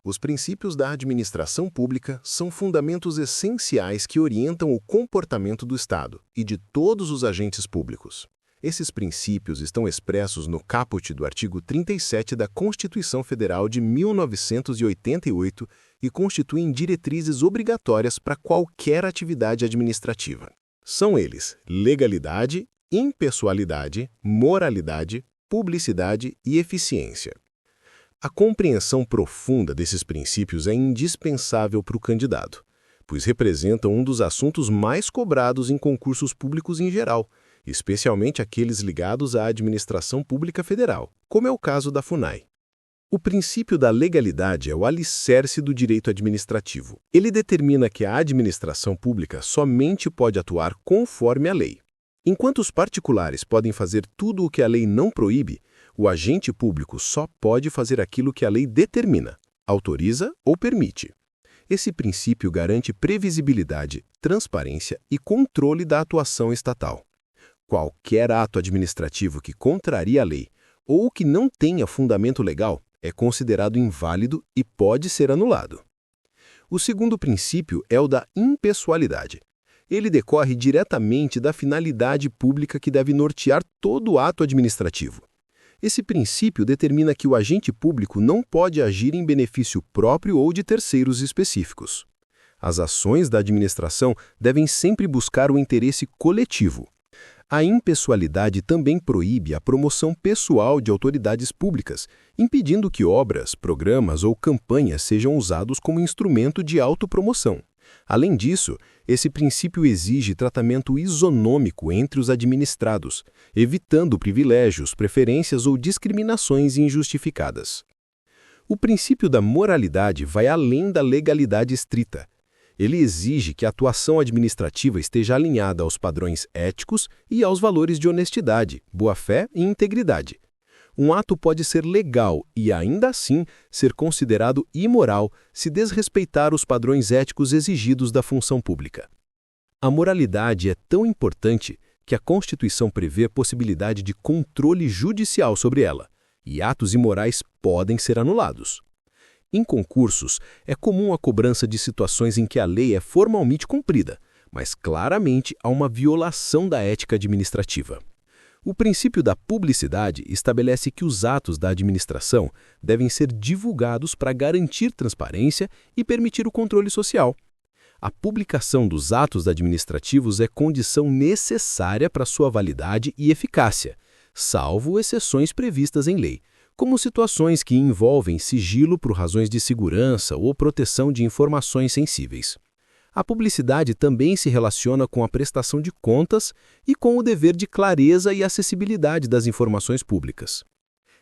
Os princípios da administração pública são fundamentos essenciais que orientam o comportamento do Estado e de todos os agentes públicos. Esses princípios estão expressos no caput do artigo 37 da Constituição Federal de 1988 e constituem diretrizes obrigatórias para qualquer atividade administrativa. São eles legalidade, impessoalidade, moralidade, publicidade e eficiência. A compreensão profunda desses princípios é indispensável para o candidato, pois representam um dos assuntos mais cobrados em concursos públicos em geral, especialmente aqueles ligados à administração pública federal, como é o caso da FUNAI. O princípio da legalidade é o alicerce do direito administrativo. Ele determina que a administração pública somente pode atuar conforme a lei. Enquanto os particulares podem fazer tudo o que a lei não proíbe, o agente público só pode fazer aquilo que a lei determina, autoriza ou permite. Esse princípio garante previsibilidade, transparência e controle da atuação estatal. Qualquer ato administrativo que contraria a lei ou que não tenha fundamento legal é considerado inválido e pode ser anulado. O segundo princípio é o da impessoalidade. Ele decorre diretamente da finalidade pública que deve nortear todo ato administrativo. Esse princípio determina que o agente público não pode agir em benefício próprio ou de terceiros específicos. As ações da administração devem sempre buscar o interesse coletivo. A impessoalidade também proíbe a promoção pessoal de autoridades públicas, impedindo que obras, programas ou campanhas sejam usados como instrumento de autopromoção. Além disso, esse princípio exige tratamento isonômico entre os administrados, evitando privilégios, preferências ou discriminações injustificadas. O princípio da moralidade vai além da legalidade estrita. Ele exige que a atuação administrativa esteja alinhada aos padrões éticos e aos valores de honestidade, boa-fé e integridade. Um ato pode ser legal e, ainda assim, ser considerado imoral se desrespeitar os padrões éticos exigidos da função pública. A moralidade é tão importante que a Constituição prevê a possibilidade de controle judicial sobre ela, e atos imorais podem ser anulados. Em concursos, é comum a cobrança de situações em que a lei é formalmente cumprida, mas claramente há uma violação da ética administrativa. O princípio da publicidade estabelece que os atos da administração devem ser divulgados para garantir transparência e permitir o controle social. A publicação dos atos administrativos é condição necessária para sua validade e eficácia, salvo exceções previstas em lei, como situações que envolvem sigilo por razões de segurança ou proteção de informações sensíveis. A publicidade também se relaciona com a prestação de contas e com o dever de clareza e acessibilidade das informações públicas.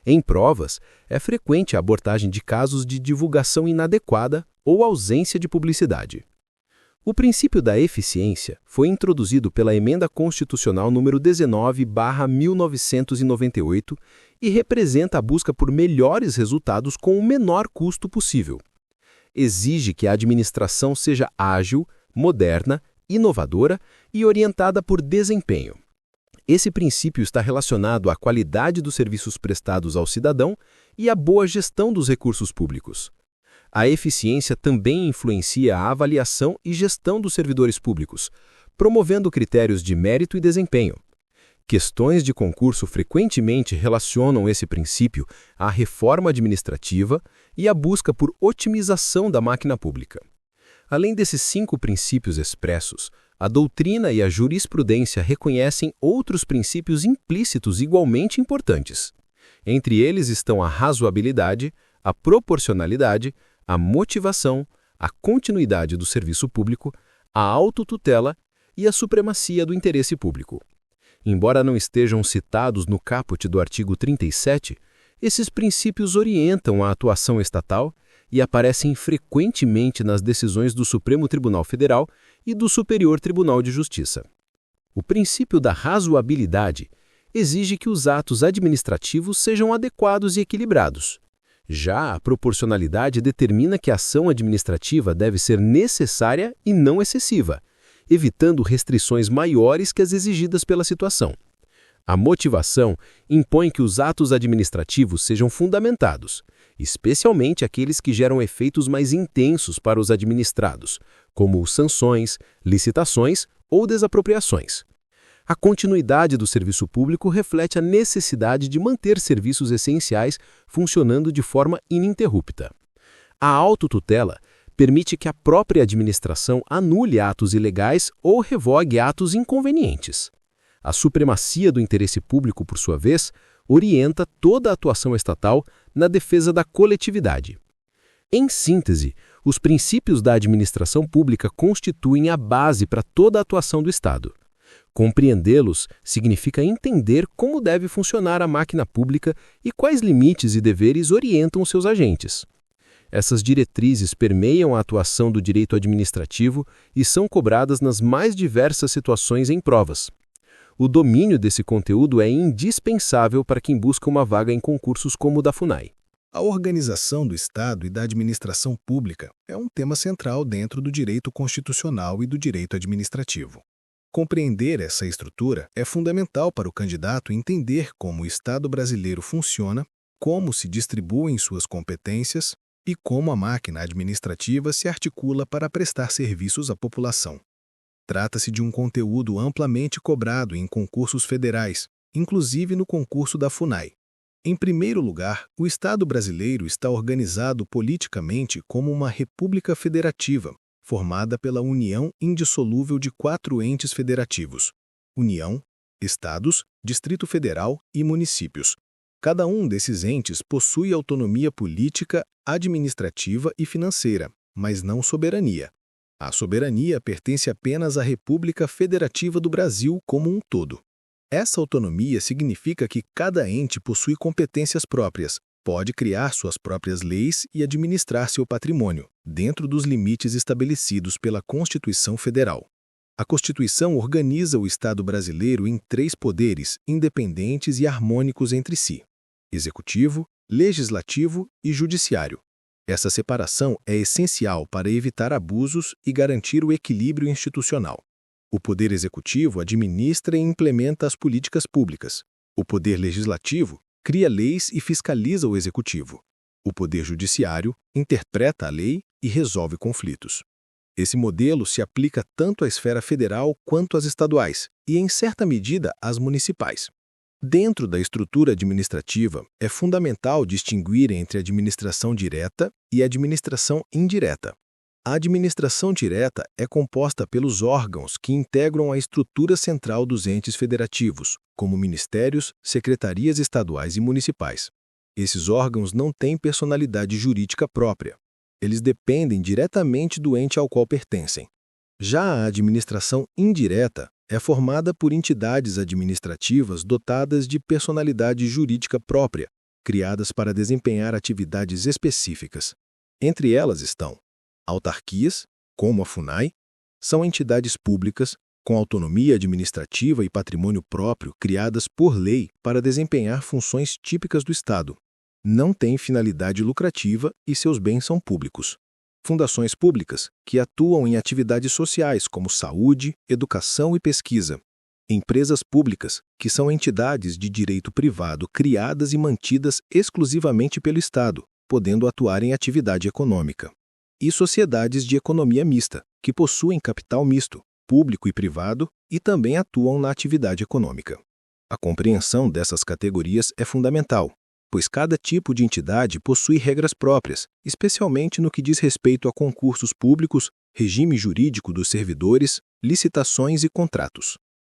Em provas, é frequente a abordagem de casos de divulgação inadequada ou ausência de publicidade. O princípio da eficiência foi introduzido pela Emenda Constitucional número 19/1998 e representa a busca por melhores resultados com o menor custo possível. Exige que a administração seja ágil, moderna, inovadora e orientada por desempenho. Esse princípio está relacionado à qualidade dos serviços prestados ao cidadão e à boa gestão dos recursos públicos. A eficiência também influencia a avaliação e gestão dos servidores públicos, promovendo critérios de mérito e desempenho. Questões de concurso frequentemente relacionam esse princípio à reforma administrativa e à busca por otimização da máquina pública. Além desses 5 princípios expressos, a doutrina e a jurisprudência reconhecem outros princípios implícitos igualmente importantes. Entre eles estão a razoabilidade, a proporcionalidade, a motivação, a continuidade do serviço público, a autotutela e a supremacia do interesse público. Embora não estejam citados no caput do artigo 37, esses princípios orientam a atuação estatal e aparecem frequentemente nas decisões do Supremo Tribunal Federal e do Superior Tribunal de Justiça. O princípio da razoabilidade exige que os atos administrativos sejam adequados e equilibrados. Já a proporcionalidade determina que a ação administrativa deve ser necessária e não excessiva, evitando restrições maiores que as exigidas pela situação. A motivação impõe que os atos administrativos sejam fundamentados, especialmente aqueles que geram efeitos mais intensos para os administrados, como sanções, licitações ou desapropriações. A continuidade do serviço público reflete a necessidade de manter serviços essenciais funcionando de forma ininterrupta. A autotutela permite que a própria administração anule atos ilegais ou revogue atos inconvenientes. A supremacia do interesse público, por sua vez, orienta toda a atuação estatal na defesa da coletividade. Em síntese, os princípios da administração pública constituem a base para toda a atuação do Estado. Compreendê-los significa entender como deve funcionar a máquina pública e quais limites e deveres orientam seus agentes. Essas diretrizes permeiam a atuação do direito administrativo e são cobradas nas mais diversas situações em provas. O domínio desse conteúdo é indispensável para quem busca uma vaga em concursos como o da FUNAI. A organização do Estado e da administração pública é um tema central dentro do direito constitucional e do direito administrativo. Compreender essa estrutura é fundamental para o candidato entender como o Estado brasileiro funciona, como se distribuem suas competências e como a máquina administrativa se articula para prestar serviços à população. Trata-se de um conteúdo amplamente cobrado em concursos federais, inclusive no concurso da FUNAI. Em primeiro lugar, o Estado brasileiro está organizado politicamente como uma república federativa, formada pela união indissolúvel de 4 entes federativos: União, Estados, Distrito Federal e municípios. Cada um desses entes possui autonomia política, administrativa e financeira, mas não soberania. A soberania pertence apenas à República Federativa do Brasil como um todo. Essa autonomia significa que cada ente possui competências próprias, pode criar suas próprias leis e administrar seu patrimônio, dentro dos limites estabelecidos pela Constituição Federal. A Constituição organiza o Estado brasileiro em 3 poderes, independentes e harmônicos entre si: Executivo, Legislativo e Judiciário. Essa separação é essencial para evitar abusos e garantir o equilíbrio institucional. O Poder Executivo administra e implementa as políticas públicas. O Poder Legislativo cria leis e fiscaliza o Executivo. O Poder Judiciário interpreta a lei e resolve conflitos. Esse modelo se aplica tanto à esfera federal quanto às estaduais e, em certa medida, às municipais. Dentro da estrutura administrativa, é fundamental distinguir entre administração direta e administração indireta. A administração direta é composta pelos órgãos que integram a estrutura central dos entes federativos, como ministérios, secretarias estaduais e municipais. Esses órgãos não têm personalidade jurídica própria. Eles dependem diretamente do ente ao qual pertencem. Já a administração indireta é formada por entidades administrativas dotadas de personalidade jurídica própria, criadas para desempenhar atividades específicas. Entre elas estão autarquias, como a FUNAI, são entidades públicas com autonomia administrativa e patrimônio próprio criadas por lei para desempenhar funções típicas do Estado. Não têm finalidade lucrativa e seus bens são públicos. Fundações públicas, que atuam em atividades sociais como saúde, educação e pesquisa. Empresas públicas, que são entidades de direito privado criadas e mantidas exclusivamente pelo Estado, podendo atuar em atividade econômica. E sociedades de economia mista, que possuem capital misto, público e privado, e também atuam na atividade econômica. A compreensão dessas categorias é fundamental, pois cada tipo de entidade possui regras próprias, especialmente no que diz respeito a concursos públicos, regime jurídico dos servidores, licitações e contratos.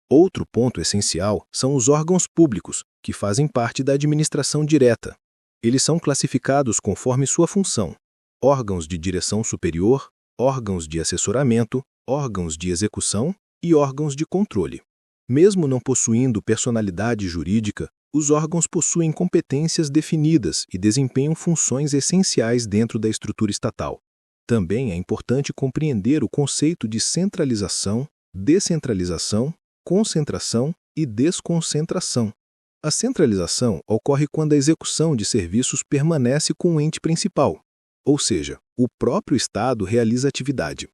Outro ponto essencial são os órgãos públicos, que fazem parte da administração direta. Eles são classificados conforme sua função: órgãos de direção superior, órgãos de assessoramento, órgãos de execução e órgãos de controle. Mesmo não possuindo personalidade jurídica, os órgãos possuem competências definidas e desempenham funções essenciais dentro da estrutura estatal. Também é importante compreender o conceito de centralização, descentralização, concentração e desconcentração. A centralização ocorre quando a execução de serviços permanece com o ente principal, ou seja, o próprio Estado realiza a atividade.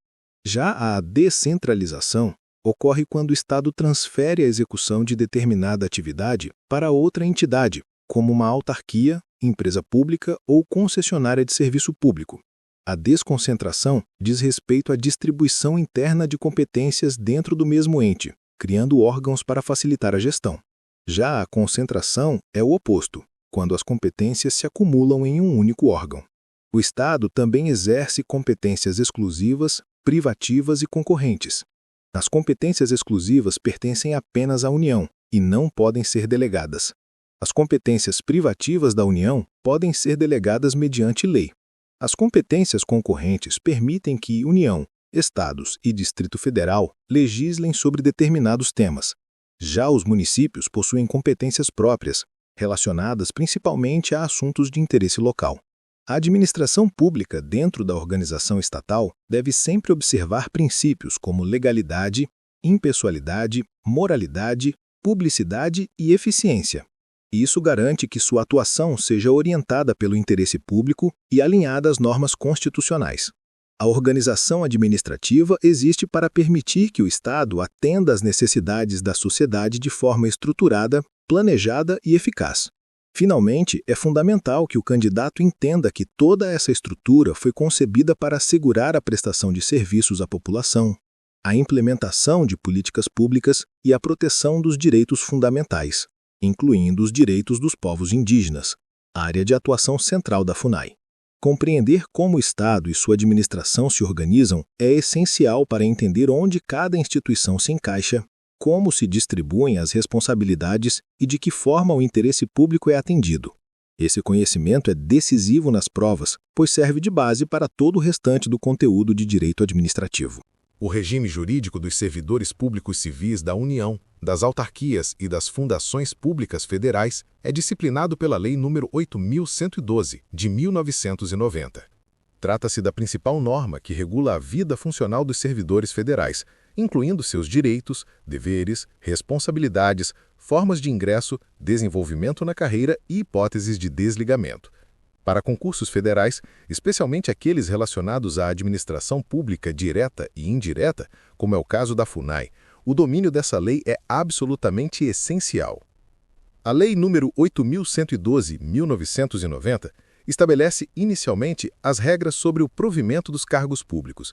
Já a descentralização ocorre quando o Estado transfere a execução de determinada atividade para outra entidade, como uma autarquia, empresa pública ou concessionária de serviço público. A desconcentração diz respeito à distribuição interna de competências dentro do mesmo ente, criando órgãos para facilitar a gestão. Já a concentração é o oposto, quando as competências se acumulam em um único órgão. O Estado também exerce competências exclusivas, privativas e concorrentes. As competências exclusivas pertencem apenas à União e não podem ser delegadas. As competências privativas da União podem ser delegadas mediante lei. As competências concorrentes permitem que União, Estados e Distrito Federal legislem sobre determinados temas. Já os municípios possuem competências próprias, relacionadas principalmente a assuntos de interesse local. A administração pública dentro da organização estatal deve sempre observar princípios como legalidade, impessoalidade, moralidade, publicidade e eficiência. Isso garante que sua atuação seja orientada pelo interesse público e alinhada às normas constitucionais. A organização administrativa existe para permitir que o Estado atenda às necessidades da sociedade de forma estruturada, planejada e eficaz. Finalmente, é fundamental que o candidato entenda que toda essa estrutura foi concebida para assegurar a prestação de serviços à população, a implementação de políticas públicas e a proteção dos direitos fundamentais, incluindo os direitos dos povos indígenas, área de atuação central da FUNAI. Compreender como o Estado e sua administração se organizam é essencial para entender onde cada instituição se encaixa, como se distribuem as responsabilidades e de que forma o interesse público é atendido. Esse conhecimento é decisivo nas provas, pois serve de base para todo o restante do conteúdo de direito administrativo. O regime jurídico dos servidores públicos civis da União, das autarquias e das fundações públicas federais é disciplinado pela Lei nº 8.112, de 1990. Trata-se da principal norma que regula a vida funcional dos servidores federais, incluindo seus direitos, deveres, responsabilidades, formas de ingresso, desenvolvimento na carreira e hipóteses de desligamento. Para concursos federais, especialmente aqueles relacionados à administração pública direta e indireta, como é o caso da FUNAI, o domínio dessa lei é absolutamente essencial. A Lei nº 8.112/1990 estabelece inicialmente as regras sobre o provimento dos cargos públicos.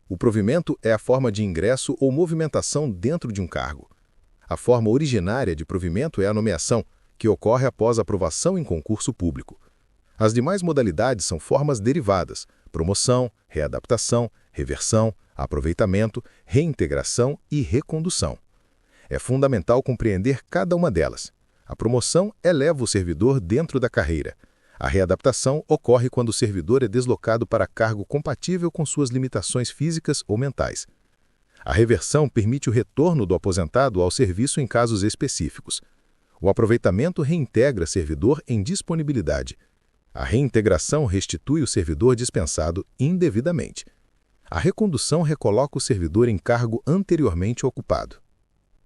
O provimento é a forma de ingresso ou movimentação dentro de um cargo. A forma originária de provimento é a nomeação, que ocorre após aprovação em concurso público. As demais modalidades são formas derivadas: promoção, readaptação, reversão, aproveitamento, reintegração e recondução. É fundamental compreender cada uma delas. A promoção eleva o servidor dentro da carreira. A readaptação ocorre quando o servidor é deslocado para cargo compatível com suas limitações físicas ou mentais. A reversão permite o retorno do aposentado ao serviço em casos específicos. O aproveitamento reintegra servidor em disponibilidade. A reintegração restitui o servidor dispensado indevidamente. A recondução recoloca o servidor em cargo anteriormente ocupado.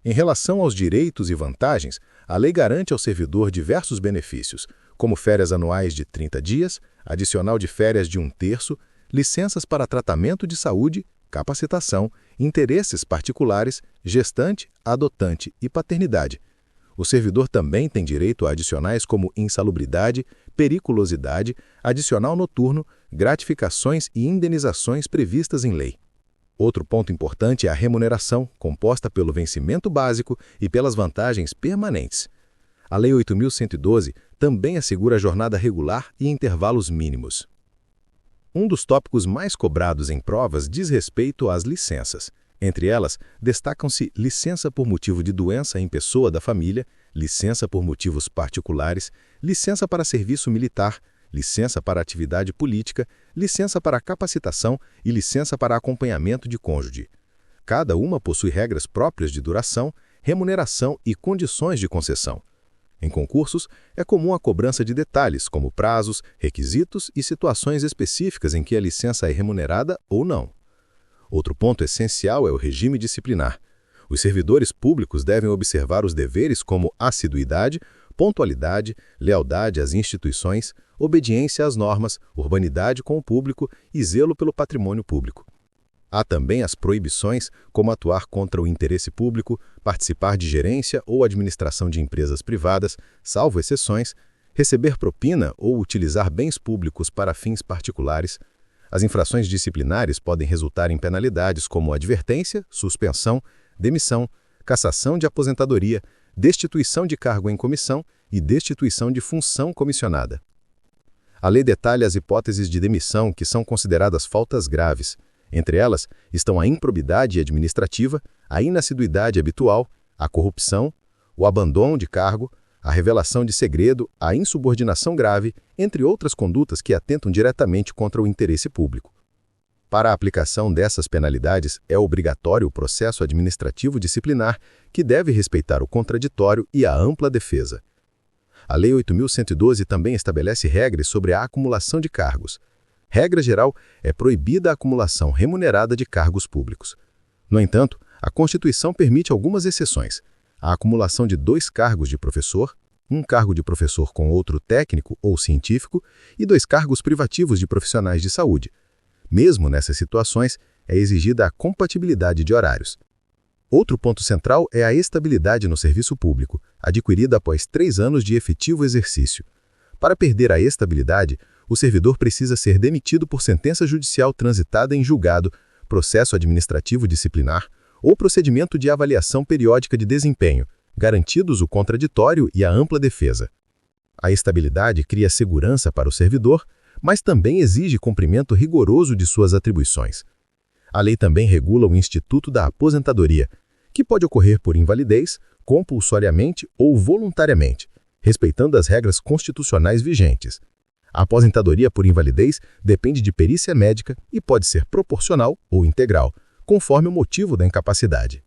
Em relação aos direitos e vantagens, a lei garante ao servidor diversos benefícios, como férias anuais de 30 dias, adicional de férias de 1/3, licenças para tratamento de saúde, capacitação, interesses particulares, gestante, adotante e paternidade. O servidor também tem direito a adicionais como insalubridade, periculosidade, adicional noturno, gratificações e indenizações previstas em lei. Outro ponto importante é a remuneração, composta pelo vencimento básico e pelas vantagens permanentes. A Lei 8.112 também assegura a jornada regular e intervalos mínimos. Um dos tópicos mais cobrados em provas diz respeito às licenças. Entre elas, destacam-se licença por motivo de doença em pessoa da família, licença por motivos particulares, licença para serviço militar, licença para atividade política, licença para capacitação e licença para acompanhamento de cônjuge. Cada uma possui regras próprias de duração, remuneração e condições de concessão. Em concursos, é comum a cobrança de detalhes, como prazos, requisitos e situações específicas em que a licença é remunerada ou não. Outro ponto essencial é o regime disciplinar. Os servidores públicos devem observar os deveres como assiduidade, pontualidade, lealdade às instituições, obediência às normas, urbanidade com o público e zelo pelo patrimônio público. Há também as proibições, como atuar contra o interesse público, participar de gerência ou administração de empresas privadas, salvo exceções, receber propina ou utilizar bens públicos para fins particulares. As infrações disciplinares podem resultar em penalidades como advertência, suspensão, demissão, cassação de aposentadoria, destituição de cargo em comissão e destituição de função comissionada. A lei detalha as hipóteses de demissão que são consideradas faltas graves. Entre elas estão a improbidade administrativa, a inassiduidade habitual, a corrupção, o abandono de cargo, a revelação de segredo, a insubordinação grave, entre outras condutas que atentam diretamente contra o interesse público. Para a aplicação dessas penalidades, é obrigatório o processo administrativo disciplinar, que deve respeitar o contraditório e a ampla defesa. A Lei 8.112 também estabelece regras sobre a acumulação de cargos. Regra geral, é proibida a acumulação remunerada de cargos públicos. No entanto, a Constituição permite algumas exceções. A acumulação de 2 cargos de professor, um cargo de professor com outro técnico ou científico e 2 cargos privativos de profissionais de saúde. Mesmo nessas situações, é exigida a compatibilidade de horários. Outro ponto central é a estabilidade no serviço público, adquirida após 3 anos de efetivo exercício. Para perder a estabilidade, o servidor precisa ser demitido por sentença judicial transitada em julgado, processo administrativo disciplinar ou procedimento de avaliação periódica de desempenho, garantidos o contraditório e a ampla defesa. A estabilidade cria segurança para o servidor, mas também exige cumprimento rigoroso de suas atribuições. A lei também regula o Instituto da Aposentadoria, que pode ocorrer por invalidez, compulsoriamente ou voluntariamente, respeitando as regras constitucionais vigentes. A aposentadoria por invalidez depende de perícia médica e pode ser proporcional ou integral, conforme o motivo da incapacidade.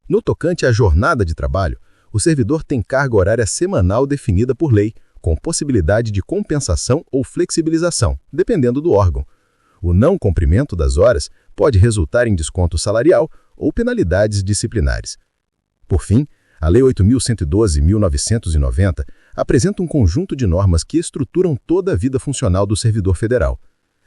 No tocante à jornada de trabalho, o servidor tem carga horária semanal definida por lei, com possibilidade de compensação ou flexibilização, dependendo do órgão. O não cumprimento das horas pode resultar em desconto salarial ou penalidades disciplinares. Por fim, a Lei 8.112/1990 apresenta um conjunto de normas que estruturam toda a vida funcional do servidor federal.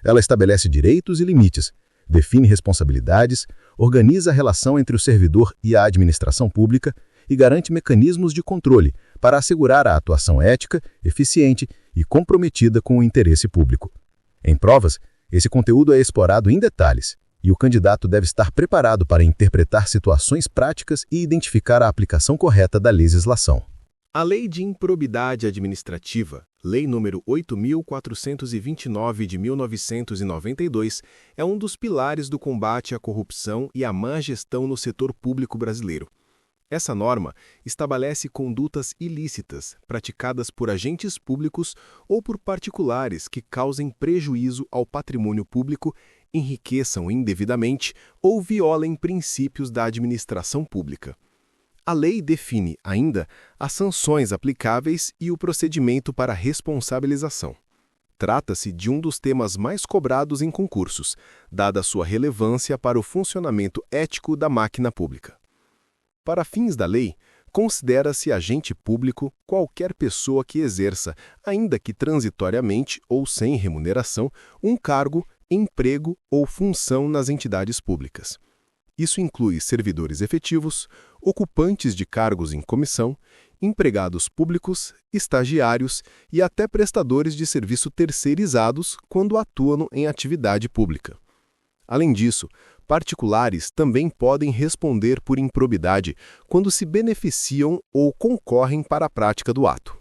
Ela estabelece direitos e limites, define responsabilidades, organiza a relação entre o servidor e a administração pública e garante mecanismos de controle para assegurar a atuação ética, eficiente e comprometida com o interesse público. Em provas, esse conteúdo é explorado em detalhes, e o candidato deve estar preparado para interpretar situações práticas e identificar a aplicação correta da legislação. A Lei de Improbidade Administrativa, Lei nº 8.429 de 1992, é um dos pilares do combate à corrupção e à má gestão no setor público brasileiro. Essa norma estabelece condutas ilícitas praticadas por agentes públicos ou por particulares que causem prejuízo ao patrimônio público, enriqueçam indevidamente ou violem princípios da administração pública. A lei define, ainda, as sanções aplicáveis e o procedimento para responsabilização. Trata-se de um dos temas mais cobrados em concursos, dada sua relevância para o funcionamento ético da máquina pública. Para fins da lei, considera-se agente público qualquer pessoa que exerça, ainda que transitoriamente ou sem remuneração, um cargo, emprego ou função nas entidades públicas. Isso inclui servidores efetivos, ocupantes de cargos em comissão, empregados públicos, estagiários e até prestadores de serviço terceirizados quando atuam em atividade pública. Além disso, particulares também podem responder por improbidade quando se beneficiam ou concorrem para a prática do ato.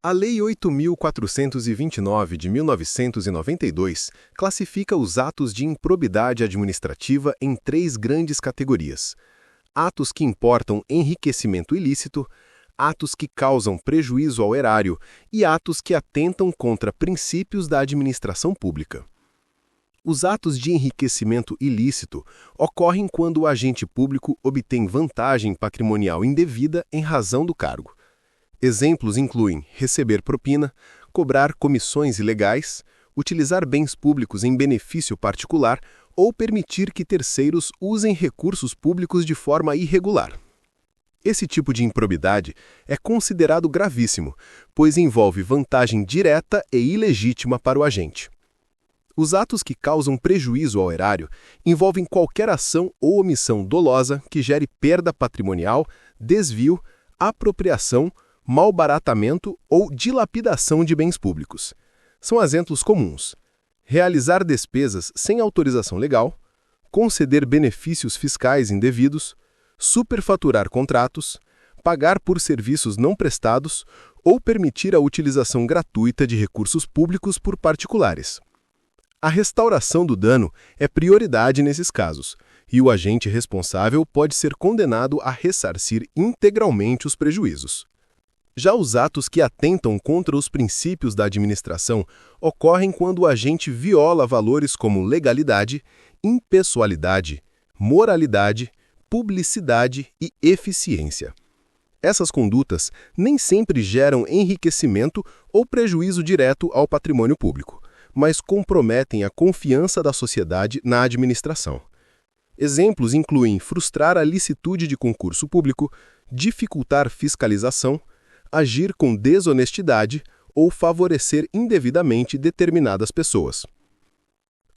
A Lei 8.429 de 1992 classifica os atos de improbidade administrativa em 3 grandes categorias: atos que importam enriquecimento ilícito, atos que causam prejuízo ao erário e atos que atentam contra princípios da administração pública. Os atos de enriquecimento ilícito ocorrem quando o agente público obtém vantagem patrimonial indevida em razão do cargo. Exemplos incluem receber propina, cobrar comissões ilegais, utilizar bens públicos em benefício particular ou permitir que terceiros usem recursos públicos de forma irregular. Esse tipo de improbidade é considerado gravíssimo, pois envolve vantagem direta e ilegítima para o agente. Os atos que causam prejuízo ao erário envolvem qualquer ação ou omissão dolosa que gere perda patrimonial, desvio, apropriação, malbaratamento ou dilapidação de bens públicos. São exemplos comuns: realizar despesas sem autorização legal, conceder benefícios fiscais indevidos, superfaturar contratos, pagar por serviços não prestados ou permitir a utilização gratuita de recursos públicos por particulares. A restauração do dano é prioridade nesses casos, e o agente responsável pode ser condenado a ressarcir integralmente os prejuízos. Já os atos que atentam contra os princípios da administração ocorrem quando o agente viola valores como legalidade, impessoalidade, moralidade, publicidade e eficiência. Essas condutas nem sempre geram enriquecimento ou prejuízo direto ao patrimônio público, mas comprometem a confiança da sociedade na administração. Exemplos incluem frustrar a licitude de concurso público, dificultar fiscalização, agir com desonestidade ou favorecer indevidamente determinadas pessoas.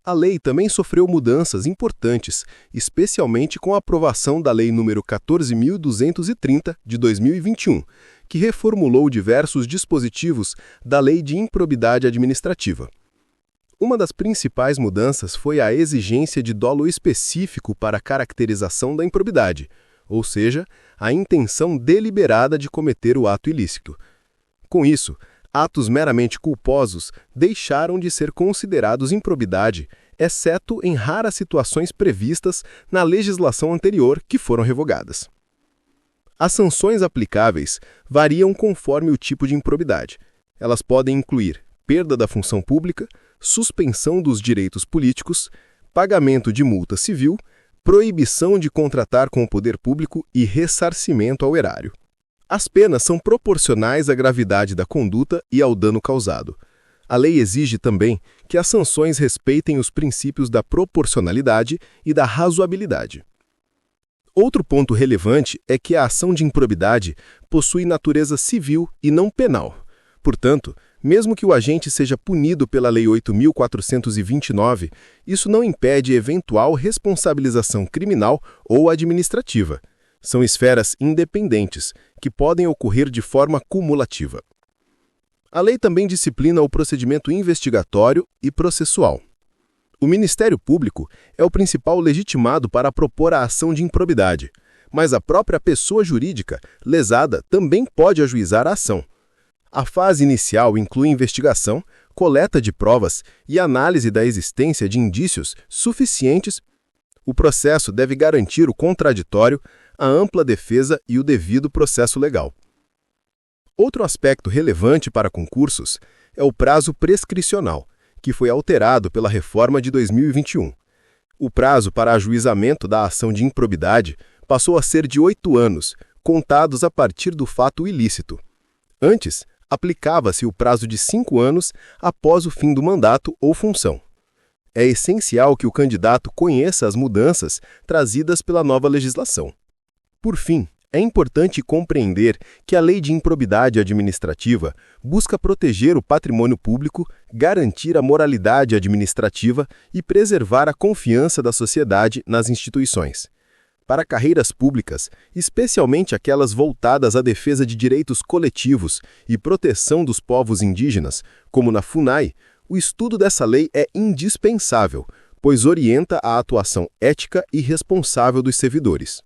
A lei também sofreu mudanças importantes, especialmente com a aprovação da Lei nº 14.230, de 2021, que reformulou diversos dispositivos da Lei de Improbidade Administrativa. Uma das principais mudanças foi a exigência de dolo específico para a caracterização da improbidade, ou seja, a intenção deliberada de cometer o ato ilícito. Com isso, atos meramente culposos deixaram de ser considerados improbidade, exceto em raras situações previstas na legislação anterior que foram revogadas. As sanções aplicáveis variam conforme o tipo de improbidade. Elas podem incluir perda da função pública, suspensão dos direitos políticos, pagamento de multa civil, proibição de contratar com o poder público e ressarcimento ao erário. As penas são proporcionais à gravidade da conduta e ao dano causado. A lei exige também que as sanções respeitem os princípios da proporcionalidade e da razoabilidade. Outro ponto relevante é que a ação de improbidade possui natureza civil e não penal. Portanto, mesmo que o agente seja punido pela Lei 8.429, isso não impede eventual responsabilização criminal ou administrativa. São esferas independentes, que podem ocorrer de forma cumulativa. A lei também disciplina o procedimento investigatório e processual. O Ministério Público é o principal legitimado para propor a ação de improbidade, mas a própria pessoa jurídica lesada também pode ajuizar a ação. A fase inicial inclui investigação, coleta de provas e análise da existência de indícios suficientes. O processo deve garantir o contraditório, a ampla defesa e o devido processo legal. Outro aspecto relevante para concursos é o prazo prescricional, que foi alterado pela reforma de 2021. O prazo para ajuizamento da ação de improbidade passou a ser de 8 anos, contados a partir do fato ilícito. Antes, aplicava-se o prazo de 5 anos após o fim do mandato ou função. É essencial que o candidato conheça as mudanças trazidas pela nova legislação. Por fim, é importante compreender que a Lei de Improbidade Administrativa busca proteger o patrimônio público, garantir a moralidade administrativa e preservar a confiança da sociedade nas instituições. Para carreiras públicas, especialmente aquelas voltadas à defesa de direitos coletivos e proteção dos povos indígenas, como na FUNAI, o estudo dessa lei é indispensável, pois orienta a atuação ética e responsável dos servidores.